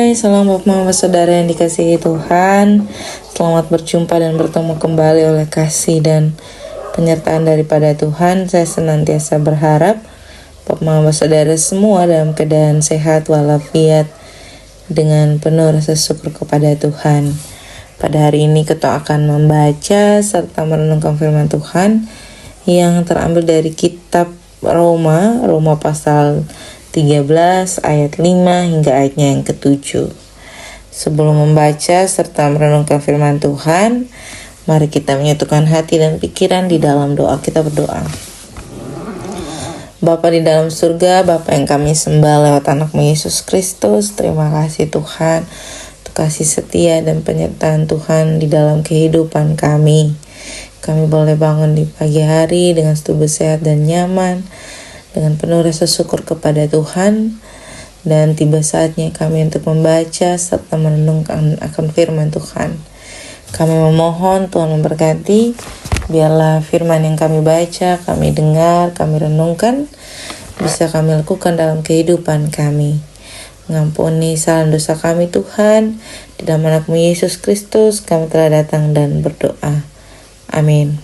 Hai, salam Bapak Mama Saudara yang dikasihi Tuhan. Selamat berjumpa dan bertemu kembali oleh kasih dan penyertaan daripada Tuhan. Saya senantiasa berharap Bapak Mama Saudara semua dalam keadaan sehat walafiat dengan penuh rasa syukur kepada Tuhan. Pada hari ini kita akan membaca serta merenungkan firman Tuhan yang terambil dari kitab Roma pasal 13 ayat 5 hingga ayatnya yang ke-7. Sebelum membaca serta merenungkan firman Tuhan, mari kita menyatukan hati dan pikiran di dalam doa. Kita berdoa. Bapa di dalam surga, Bapa yang kami sembah lewat anak-Mu Yesus Kristus, terima kasih Tuhan untuk kasih setia dan penyertaan Tuhan di dalam kehidupan kami. Kami boleh bangun di pagi hari dengan tubuh sehat dan nyaman, dengan penuh rasa syukur kepada Tuhan, dan tiba saatnya kami untuk membaca serta merenungkan akan firman Tuhan. Kami memohon Tuhan memberkati, biarlah firman yang kami baca, kami dengar, kami renungkan, bisa kami lakukan dalam kehidupan kami. Mengampuni salah dosa kami Tuhan, di dalam anak-Mu Yesus Kristus kami telah datang dan berdoa. Amin.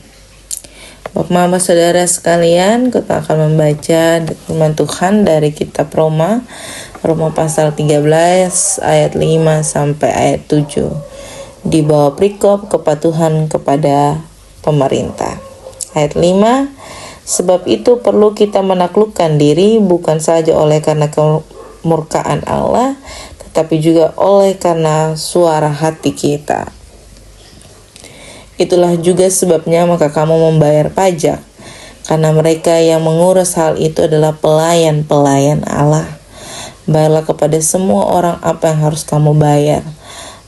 Bapak Mama Saudara sekalian, kita akan membaca firman Tuhan dari kitab Roma pasal 13 ayat 5 sampai ayat 7. Di bawah perikop kepatuhan kepada pemerintah. Ayat 5, sebab itu perlu kita menaklukkan diri bukan saja oleh karena kemurkaan Allah, tetapi juga oleh karena suara hati kita. Itulah juga sebabnya maka kamu membayar pajak, karena mereka yang mengurus hal itu adalah pelayan-pelayan Allah. Bayarlah kepada semua orang apa yang harus kamu bayar.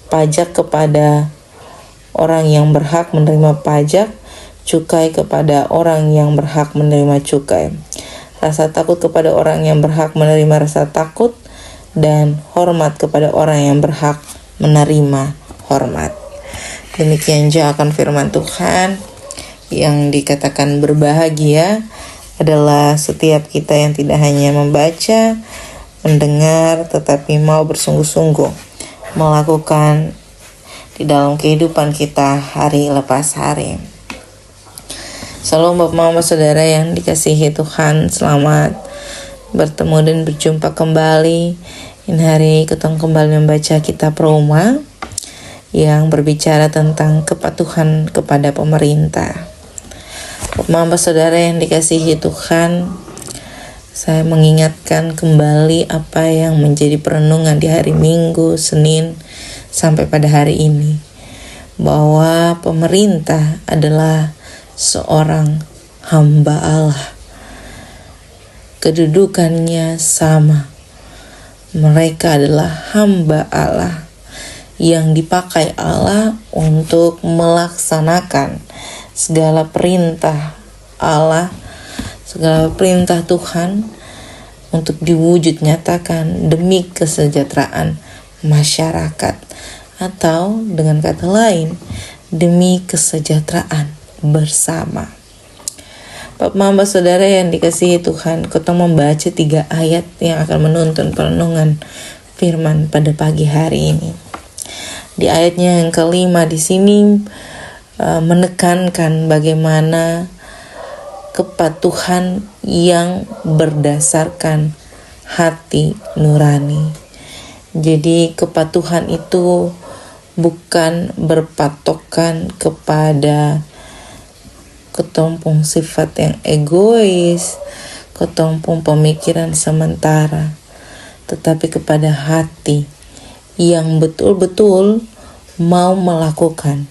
Pajak kepada orang yang berhak menerima pajak, cukai kepada orang yang berhak menerima cukai. Rasa takut kepada orang yang berhak menerima rasa takut, dan hormat kepada orang yang berhak menerima hormat. Demikian juga akan firman Tuhan yang dikatakan berbahagia adalah setiap kita yang tidak hanya membaca, mendengar, tetapi mau bersungguh-sungguh melakukan di dalam kehidupan kita hari lepas hari. Salam Bapak Mama Saudara yang dikasihi Tuhan, selamat bertemu dan berjumpa kembali. Ini hari kita kembali membaca kitab Roma yang berbicara tentang kepatuhan kepada pemerintah. Mama Saudara yang dikasihi Tuhan, saya mengingatkan kembali apa yang menjadi perenungan di hari Minggu, Senin, sampai pada hari ini, bahwa pemerintah adalah seorang hamba Allah. Kedudukannya sama. Mereka adalah hamba Allah yang dipakai Allah untuk melaksanakan segala perintah Allah, segala perintah Tuhan untuk diwujud nyatakan demi kesejahteraan masyarakat, atau dengan kata lain demi kesejahteraan bersama. Bapak Mama Saudara yang dikasihi Tuhan, kita membaca 3 ayat yang akan menuntun perenungan firman pada pagi hari ini. Di ayatnya yang kelima di sini menekankan bagaimana kepatuhan yang berdasarkan hati nurani. Jadi kepatuhan itu bukan berpatokan kepada ketumpung sifat yang egois, ketumpung pemikiran sementara, tetapi kepada hati yang betul-betul mau melakukan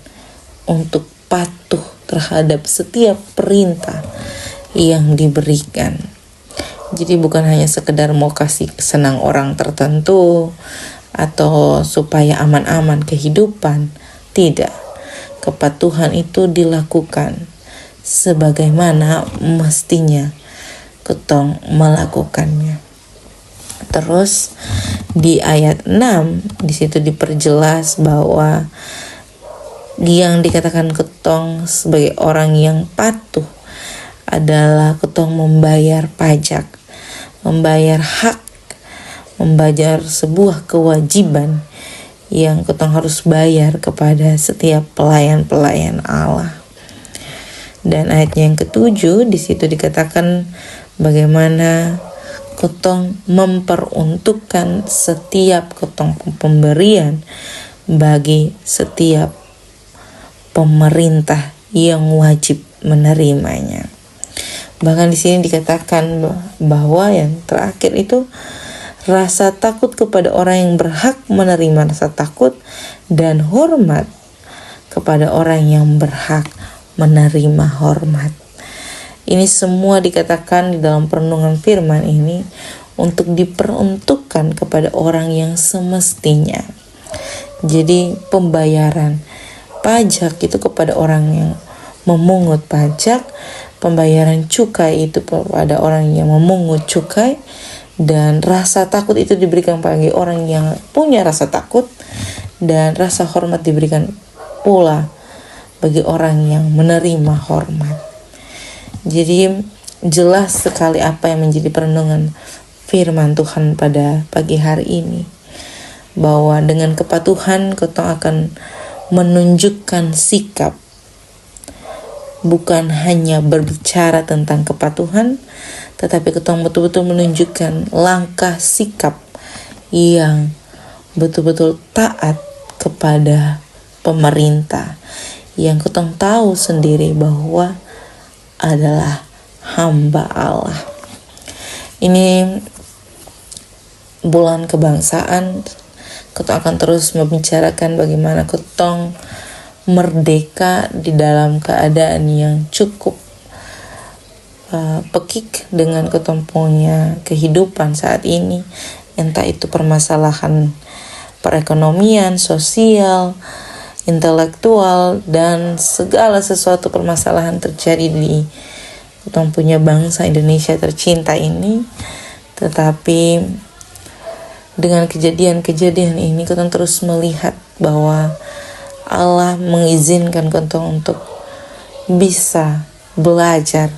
untuk patuh terhadap setiap perintah yang diberikan. Jadi bukan hanya sekedar mau kasih senang orang tertentu atau supaya aman-aman kehidupan. Tidak. Kepatuhan itu dilakukan sebagaimana mestinya ketong melakukannya. Terus di ayat 6 di situ diperjelas bahwa yang dikatakan ketong sebagai orang yang patuh adalah ketong membayar pajak, membayar hak, membayar sebuah kewajiban yang kita harus bayar kepada setiap pelayan-pelayan Allah. Dan ayatnya yang ketujuh, di situ dikatakan bagaimana ketong memperuntukkan setiap ketong pemberian bagi setiap pemerintah yang wajib menerimanya. Bahkan di sini dikatakan bahwa yang terakhir itu rasa takut kepada orang yang berhak menerima rasa takut, dan hormat kepada orang yang berhak menerima hormat. Ini semua dikatakan di dalam perenungan firman ini untuk diperuntukkan kepada orang yang semestinya. Jadi pembayaran pajak itu kepada orang yang memungut pajak, pembayaran cukai itu kepada orang yang memungut cukai, dan rasa takut itu diberikan bagi orang yang punya rasa takut, dan rasa hormat diberikan pula bagi orang yang menerima hormat. Jadi jelas sekali apa yang menjadi perenungan firman Tuhan pada pagi hari ini, bahwa dengan kepatuhan kita akan menunjukkan sikap, bukan hanya berbicara tentang kepatuhan, tetapi kita betul-betul menunjukkan langkah sikap yang betul-betul taat kepada pemerintah, yang kita tahu sendiri bahwa adalah hamba Allah. Ini bulan kebangsaan, kita akan terus membicarakan bagaimana kita merdeka di dalam keadaan yang cukup pekik dengan ketempuhnya kehidupan saat ini, entah itu permasalahan perekonomian, sosial, intelektual, dan segala sesuatu permasalahan terjadi di ketempuhnya bangsa Indonesia tercinta ini. Tetapi dengan kejadian-kejadian ini kita terus melihat bahwa Allah mengizinkan kita untuk bisa belajar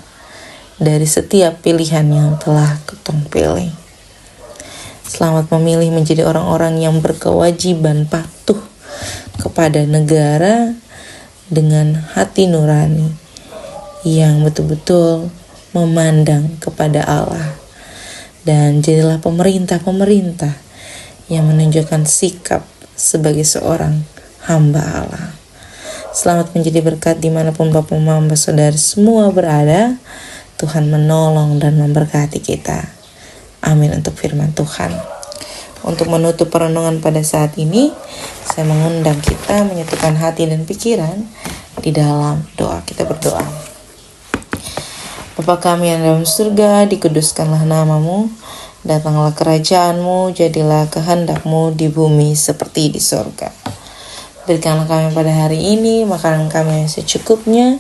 dari setiap pilihan yang telah kita pilih. Selamat memilih menjadi orang-orang yang berkewajiban patuh kepada negara dengan hati nurani, yang betul-betul memandang kepada Allah. Dan jadilah pemerintah-pemerintah yang menunjukkan sikap sebagai seorang hamba Allah. Selamat menjadi berkat dimanapun Bapak, Mama, Saudara semua berada. Tuhan menolong dan memberkati kita. Amin untuk firman Tuhan. Untuk menutup perenungan pada saat ini, saya mengundang kita menyatukan hati dan pikiran di dalam doa. Kita berdoa. Bapa kami yang dalam surga, dikuduskanlah namamu, datanglah kerajaanmu, jadilah kehendakmu di bumi seperti di surga. Berikanlah kami pada hari ini makanan kami yang secukupnya,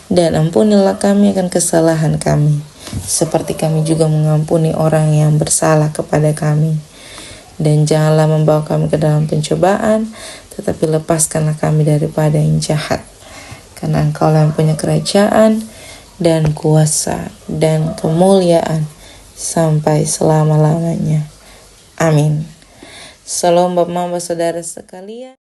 dan ampunilah kami akan kesalahan kami, seperti kami juga mengampuni orang yang bersalah kepada kami. Dan janganlah membawa kami ke dalam pencobaan, tetapi lepaskanlah kami daripada yang jahat. Karena Engkau yang punya kerajaan dan kuasa dan kemuliaan sampai selama-lamanya. Amin. Salam Bapak, Mama, Saudara sekalian.